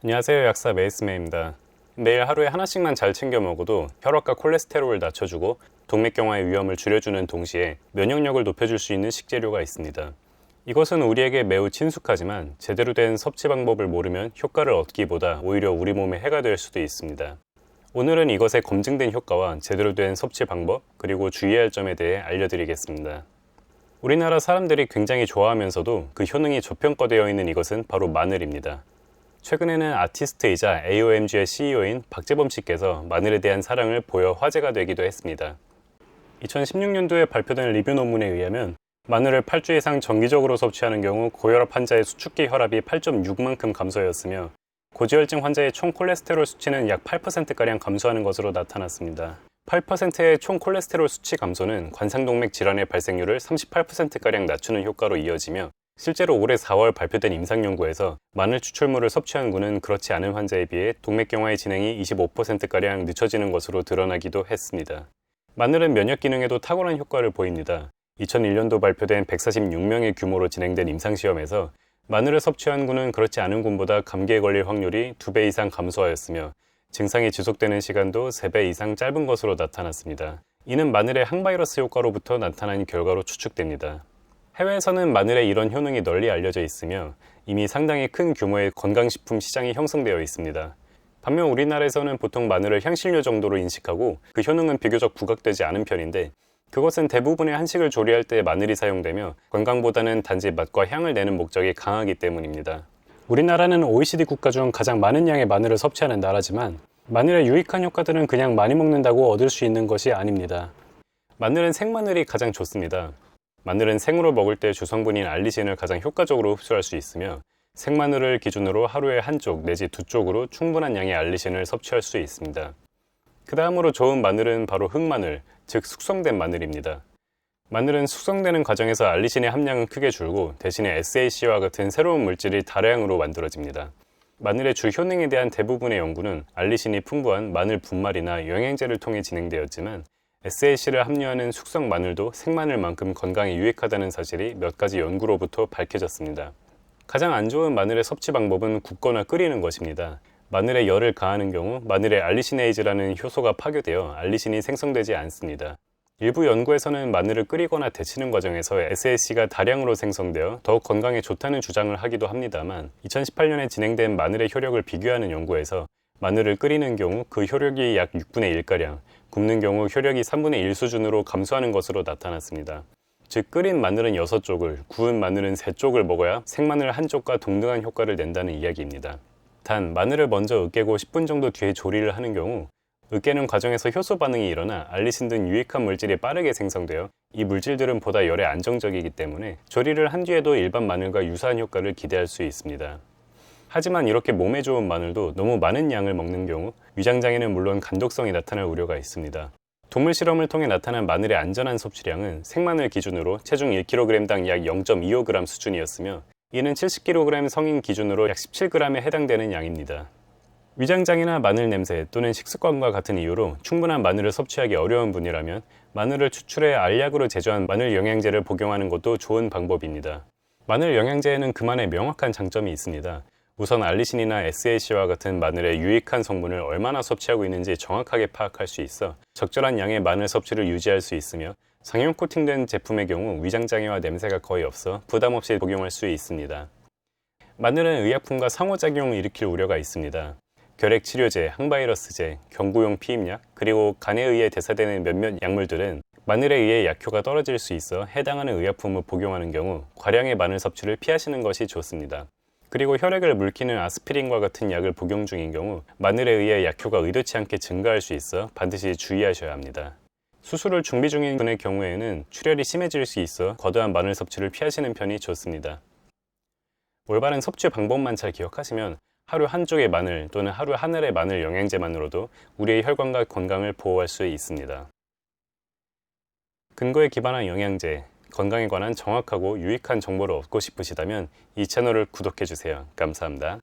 안녕하세요, 약사 메이스메입니다. 매일 하루에 하나씩만 잘 챙겨 먹어도 혈압과 콜레스테롤을 낮춰주고 동맥경화의 위험을 줄여주는 동시에 면역력을 높여줄 수 있는 식재료가 있습니다. 이것은 우리에게 매우 친숙하지만 제대로 된 섭취 방법을 모르면 효과를 얻기보다 오히려 우리 몸에 해가 될 수도 있습니다. 오늘은 이것의 검증된 효과와 제대로 된 섭취 방법, 그리고 주의해야 할 점에 대해 알려드리겠습니다. 우리나라 사람들이 굉장히 좋아하면서도 그 효능이 저평가되어 있는 이것은 바로 마늘입니다. 최근에는 아티스트이자 AOMG의 CEO인 박재범 씨께서 마늘에 대한 사랑을 보여 화제가 되기도 했습니다. 2016년도에 발표된 리뷰 논문에 의하면 마늘을 8주 이상 정기적으로 섭취하는 경우 고혈압 환자의 수축기 혈압이 8.6만큼 감소하였으며 고지혈증 환자의 총 콜레스테롤 수치는 약 8%가량 감소하는 것으로 나타났습니다. 8%의 총 콜레스테롤 수치 감소는 관상동맥 질환의 발생률을 38%가량 낮추는 효과로 이어지며 실제로 올해 4월 발표된 임상연구에서 마늘 추출물을 섭취한 군은 그렇지 않은 환자에 비해 동맥경화의 진행이 25%가량 늦춰지는 것으로 드러나기도 했습니다. 마늘은 면역 기능에도 탁월한 효과를 보입니다. 2001년도 발표된 146명의 규모로 진행된 임상시험에서 마늘을 섭취한 군은 그렇지 않은 군보다 감기에 걸릴 확률이 2배 이상 감소하였으며 증상이 지속되는 시간도 3배 이상 짧은 것으로 나타났습니다. 이는 마늘의 항바이러스 효과로부터 나타난 결과로 추측됩니다. 해외에서는 마늘의 이런 효능이 널리 알려져 있으며 이미 상당히 큰 규모의 건강식품 시장이 형성되어 있습니다. 반면 우리나라에서는 보통 마늘을 향신료 정도로 인식하고 그 효능은 비교적 부각되지 않은 편인데 그것은 대부분의 한식을 조리할 때 마늘이 사용되며 건강보다는 단지 맛과 향을 내는 목적이 강하기 때문입니다. 우리나라는 OECD 국가 중 가장 많은 양의 마늘을 섭취하는 나라지만 마늘의 유익한 효과들은 그냥 많이 먹는다고 얻을 수 있는 것이 아닙니다. 마늘은 생마늘이 가장 좋습니다. 마늘은 생으로 먹을 때 주성분인 알리신을 가장 효과적으로 흡수할 수 있으며 생마늘을 기준으로 하루에 한쪽 내지 두 쪽으로 충분한 양의 알리신을 섭취할 수 있습니다. 그 다음으로 좋은 마늘은 바로 흑마늘, 즉 숙성된 마늘입니다. 마늘은 숙성되는 과정에서 알리신의 함량은 크게 줄고 대신에 SAC와 같은 새로운 물질이 다량으로 만들어집니다. 마늘의 주 효능에 대한 대부분의 연구는 알리신이 풍부한 마늘 분말이나 영양제를 통해 진행되었지만 SAC를 함유하는 숙성 마늘도 생마늘만큼 건강에 유익하다는 사실이 몇 가지 연구로부터 밝혀졌습니다. 가장 안 좋은 마늘의 섭취 방법은 굽거나 끓이는 것입니다. 마늘에 열을 가하는 경우 마늘의 알리시네이즈라는 효소가 파괴되어 알리신이 생성되지 않습니다. 일부 연구에서는 마늘을 끓이거나 데치는 과정에서 SAC가 다량으로 생성되어 더욱 건강에 좋다는 주장을 하기도 합니다만 2018년에 진행된 마늘의 효력을 비교하는 연구에서 마늘을 끓이는 경우 그 효력이 약 6분의 1가량, 굽는 경우 효력이 3분의 1 수준으로 감소하는 것으로 나타났습니다. 즉 끓인 마늘은 6쪽을, 구운 마늘은 3쪽을 먹어야 생마늘 한쪽과 동등한 효과를 낸다는 이야기입니다. 단 마늘을 먼저 으깨고 10분 정도 뒤에 조리를 하는 경우 으깨는 과정에서 효소 반응이 일어나 알리신 등 유익한 물질이 빠르게 생성되어 이 물질들은 보다 열에 안정적이기 때문에 조리를 한 뒤에도 일반 마늘과 유사한 효과를 기대할 수 있습니다. 하지만 이렇게 몸에 좋은 마늘도 너무 많은 양을 먹는 경우 위장장애는 물론 간독성이 나타날 우려가 있습니다. 동물 실험을 통해 나타난 마늘의 안전한 섭취량은 생마늘 기준으로 체중 1kg당 약 0.25g 수준이었으며 이는 70kg 성인 기준으로 약 17g에 해당되는 양입니다. 위장장애나 마늘 냄새 또는 식습관과 같은 이유로 충분한 마늘을 섭취하기 어려운 분이라면 마늘을 추출해 알약으로 제조한 마늘 영양제를 복용하는 것도 좋은 방법입니다. 마늘 영양제에는 그만의 명확한 장점이 있습니다. 우선 알리신이나 SAC와 같은 마늘의 유익한 성분을 얼마나 섭취하고 있는지 정확하게 파악할 수 있어 적절한 양의 마늘 섭취를 유지할 수 있으며 상용 코팅된 제품의 경우 위장장애와 냄새가 거의 없어 부담 없이 복용할 수 있습니다. 마늘은 의약품과 상호작용을 일으킬 우려가 있습니다. 결핵치료제, 항바이러스제, 경구용 피임약, 그리고 간에 의해 대사되는 몇몇 약물들은 마늘에 의해 약효가 떨어질 수 있어 해당하는 의약품을 복용하는 경우 과량의 마늘 섭취를 피하시는 것이 좋습니다. 그리고 혈액을 물키는 아스피린과 같은 약을 복용 중인 경우 마늘에 의해 약효가 의도치 않게 증가할 수 있어 반드시 주의하셔야 합니다. 수술을 준비 중인 분의 경우에는 출혈이 심해질 수 있어 과도한 마늘 섭취를 피하시는 편이 좋습니다. 올바른 섭취 방법만 잘 기억하시면 하루 한쪽의 마늘 또는 하루 하늘의 마늘 영양제만으로도 우리의 혈관과 건강을 보호할 수 있습니다. 근거에 기반한 영양제, 건강에 관한 정확하고 유익한 정보를 얻고 싶으시다면 이 채널을 구독해주세요. 감사합니다.